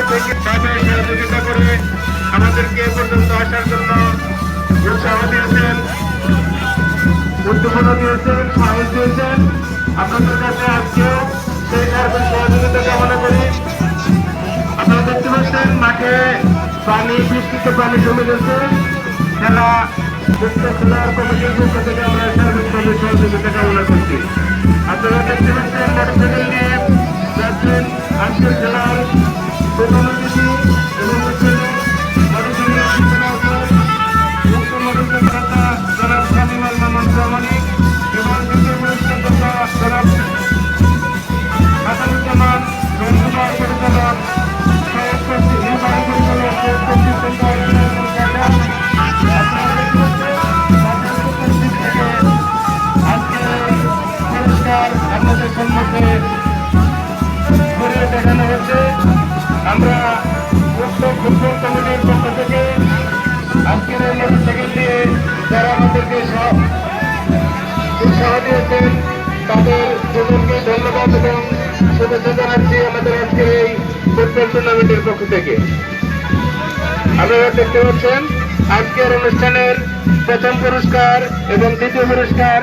সহযোগিতা করে আমাদেরকে এ পর্যন্ত আসার জন্য উৎসাহ দিয়েছেন, উদ্দীপনা দিয়েছেন, সাহস দিয়েছেন। আপনাদের কাছে আজকেও সেই সার্বিক সহযোগিতা কামনা করি। আপনারা দেখতে পাচ্ছেন মাঠে পানি, বৃষ্টিতে পানি জমে গেছে। খেলা মুক্ত খেলার কমিটির পক্ষ থেকে আমরা সার্বিকভাবে সহযোগিতা কামনা করছি। আপনারা দেখতে পাচ্ছেন মোটরসাইকেল নিয়ে যাচ্ছেন আজকের খেলার প্রধান অতিথি এবং জনাব শামীম আল মামুন প্রামাণিক এবং দ্বিতীয় পুরস্কারদাতা জনাব হাসানুজ্জামান রঞ্জুমার পরিচালক, নির্বাহী পরিচালক আপনাদের সম্মুখে ঘুরিয়ে দেখানো হয়েছে। আমরা ফুটবল কমিটির পক্ষ থেকে আজকের এই মোটরসাইকেল দিয়ে যারা আমাদেরকে উৎসাহ দিয়েছেন তাদের দুজনকে ধন্যবাদ এবং শুভেচ্ছা জানাচ্ছি আমাদের আজকের এই ফুটবল টুর্নামেন্টের পক্ষ থেকে। আপনারা দেখতে পাচ্ছেন আজকের অনুষ্ঠানের প্রথম পুরস্কার এবং দ্বিতীয় পুরস্কার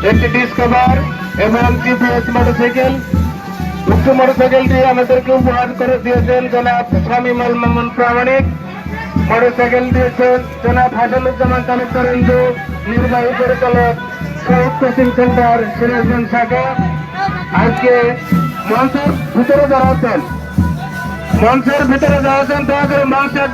একটি ডিসকভার এবং টিভিএস মোটরসাইকেল। উক্ত মোটরসাইকেলটি আমাদেরকে উপহার করে দিয়েছেন জনাব শামীম আল মামুন প্রামাণিক। মোটরসাইকেল দিয়েছেন জনাব হাসানুজ্জামান তালুকদার, নির্বাহী পরিচালক সাউথ কোচিং সেন্টার সিরাজগঞ্জ শাখা। আজকে মঞ্চের ভিতরে যারা আছেন দয়া করে মঞ্চের